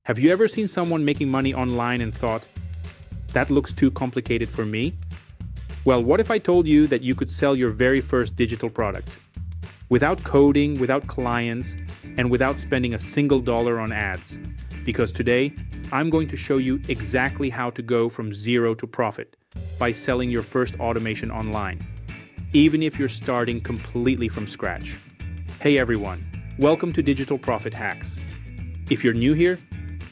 Have you ever seen someone making money online and thought, that looks too complicated for me? Well, what if I told you that you could sell your very first digital product? Without coding, without clients, and without spending a single dollar on ads. Because today, I'm going to show you exactly how to go from zero to profit by selling your first automation online, even if you're starting completely from scratch. Hey everyone, welcome to Digital Profit Hacks. If you're new here,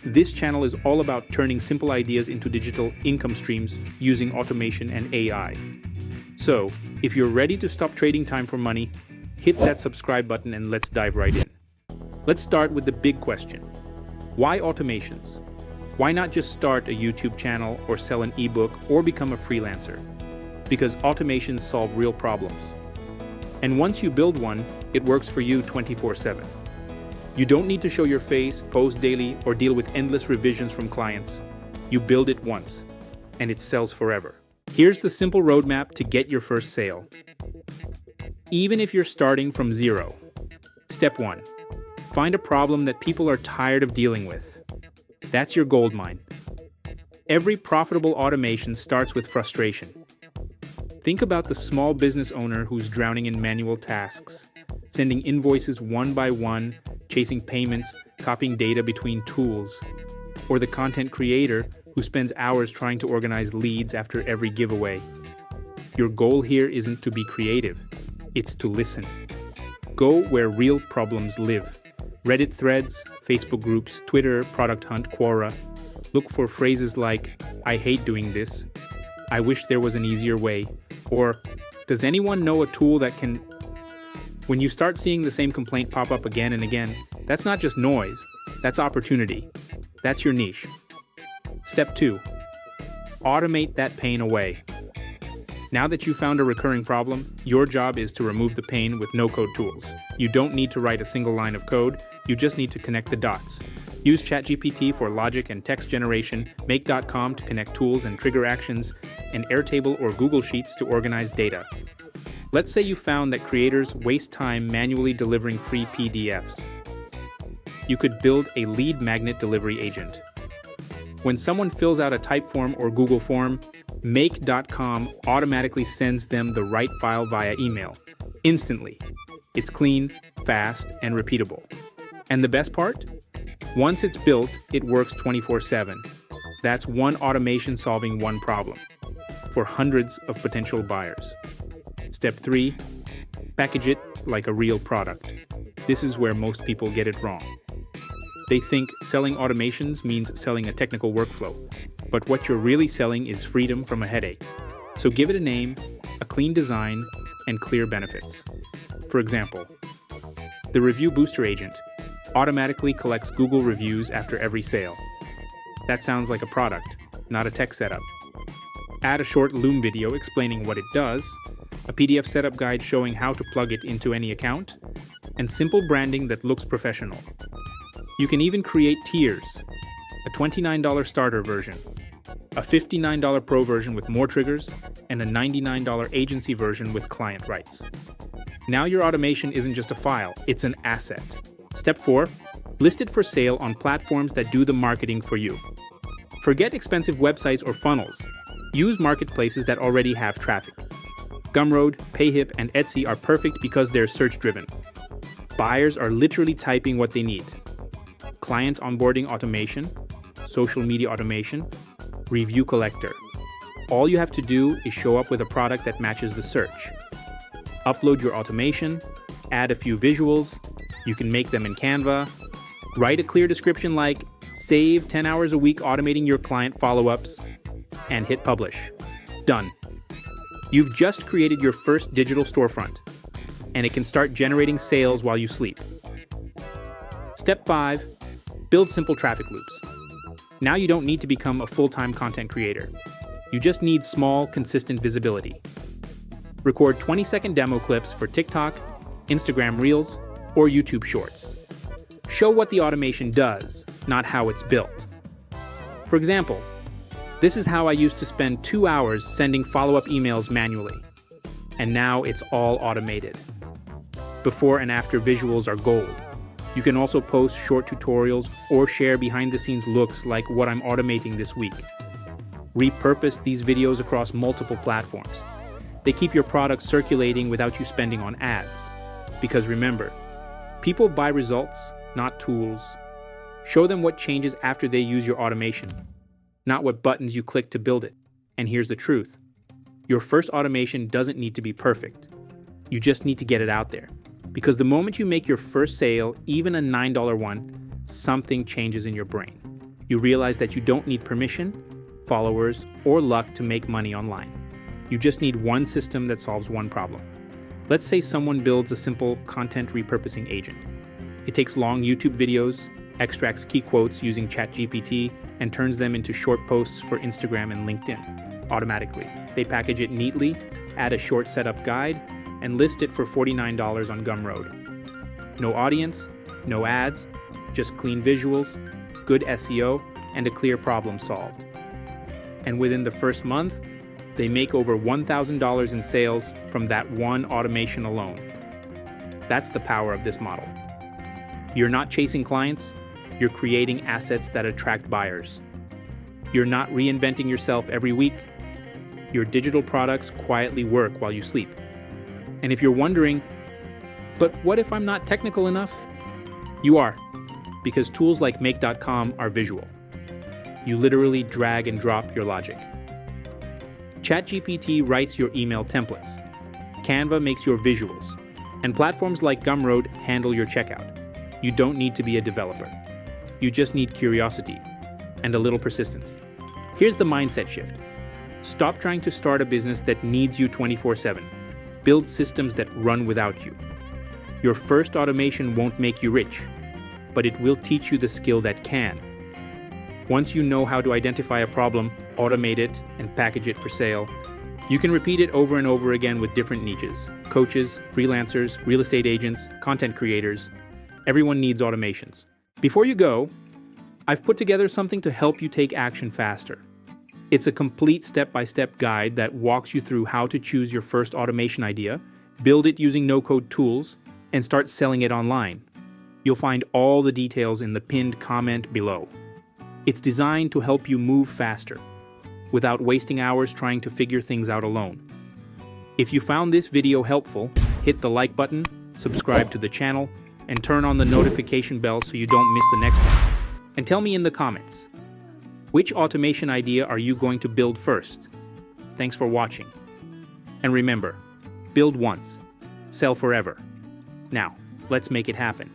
this channel is all about turning simple ideas into digital income streams using automation and AI. So, if you're ready to stop trading time for money, hit that subscribe button and let's dive right in. Let's start with the big question. Why automations? Why not just start a YouTube channel or sell an ebook or become a freelancer? Because automations solve real problems. And once you build one, it works for you 24/7. You don't need to show your face, post daily, or deal with endless revisions from clients. You build it once, and it sells forever. Here's the simple roadmap to get your first sale. Even if you're starting from zero. Step 1. Find a problem that people are tired of dealing with. That's your gold mine. Every profitable automation starts with frustration. Think about the small business owner who's drowning in manual tasks, sending invoices one by one, chasing payments, copying data between tools. Or the content creator who spends hours trying to organize leads after every giveaway. Your goal here isn't to be creative, it's to listen. Go where real problems live. Reddit threads, Facebook groups, Twitter, Product Hunt, Quora. Look for phrases like, I hate doing this, I wish there was an easier way, or does anyone know a tool that can... When you start seeing the same complaint pop up again and again, that's not just noise, that's opportunity. That's your niche. Step 2. Automate that pain away. Now that you found a recurring problem, your job is to remove the pain with no-code tools. You don't need to write a single line of code, you just need to connect the dots. Use ChatGPT for logic and text generation, Make.com to connect tools and trigger actions, and Airtable or Google Sheets to organize data. Let's say you found that creators waste time manually delivering free PDFs. You could build a lead magnet delivery agent. When someone fills out a Typeform or Google form, Make.com automatically sends them the right file via email, instantly. It's clean, fast, and repeatable. And the best part? Once it's built, it works 24/7. That's one automation solving one problem for hundreds of potential buyers. Step 3. Package it like a real product. This is where most people get it wrong. They think selling automations means selling a technical workflow, but what you're really selling is freedom from a headache. So give it a name, a clean design, and clear benefits. For example, the Review Booster Agent automatically collects Google reviews after every sale. That sounds like a product, not a tech setup. Add a short Loom video explaining what it does, a PDF setup guide showing how to plug it into any account, and simple branding that looks professional. You can even create tiers, a $29 starter version, a $59 pro version with more triggers, and a $99 agency version with client rights. Now your automation isn't just a file, it's an asset. Step 4, list it for sale on platforms that do the marketing for you. Forget expensive websites or funnels. Use marketplaces that already have traffic. Gumroad, Payhip, and Etsy are perfect because they're search-driven. Buyers are literally typing what they need. Client onboarding automation, social media automation, review collector. All you have to do is show up with a product that matches the search. Upload your automation, add a few visuals, you can make them in Canva, write a clear description like, save 10 hours a week automating your client follow-ups, and hit publish. Done. You've just created your first digital storefront, and it can start generating sales while you sleep. Step 5, build simple traffic loops. Now you don't need to become a full-time content creator. You just need small, consistent visibility. Record 20-second demo clips for TikTok, Instagram Reels, or YouTube Shorts. Show what the automation does, not how it's built. For example, this is how I used to spend 2 hours sending follow-up emails manually, and now it's all automated. Before and after visuals are gold. You can also post short tutorials or share behind-the-scenes looks like what I'm automating this week. Repurpose these videos across multiple platforms. They keep your product circulating without you spending on ads. Because remember, people buy results, not tools. Show them what changes after they use your automation, not what buttons you click to build it. And here's the truth. Your first automation doesn't need to be perfect. You just need to get it out there. Because the moment you make your first sale, even a $9 one, something changes in your brain. You realize that you don't need permission, followers, or luck to make money online. You just need one system that solves one problem. Let's say someone builds a simple content repurposing agent. It takes long YouTube videos, extracts key quotes using ChatGPT, and turns them into short posts for Instagram and LinkedIn automatically. They package it neatly, add a short setup guide, and list it for $49 on Gumroad. No audience, no ads, just clean visuals, good SEO, and a clear problem solved. And within the first month, they make over $1,000 in sales from that one automation alone. That's the power of this model. You're not chasing clients, you're creating assets that attract buyers. You're not reinventing yourself every week. Your digital products quietly work while you sleep. And if you're wondering, but what if I'm not technical enough? You are, because tools like Make.com are visual. You literally drag and drop your logic. ChatGPT writes your email templates. Canva makes your visuals. And platforms like Gumroad handle your checkout. You don't need to be a developer. You just need curiosity and a little persistence. Here's the mindset shift. Stop trying to start a business that needs you 24/7. Build systems that run without you. Your first automation won't make you rich, but it will teach you the skill that can. Once you know how to identify a problem, automate it, and package it for sale, you can repeat it over and over again with different niches: coaches, freelancers, real estate agents, content creators. Everyone needs automations. Before you go, I've put together something to help you take action faster. It's a complete step-by-step guide that walks you through how to choose your first automation idea, build it using no-code tools, and start selling it online. You'll find all the details in the pinned comment below. It's designed to help you move faster, without wasting hours trying to figure things out alone. If you found this video helpful, hit the like button, subscribe to the channel, and turn on the notification bell so you don't miss the next one. And tell me in the comments, which automation idea are you going to build first? Thanks for watching. And remember, build once, sell forever. Now, let's make it happen.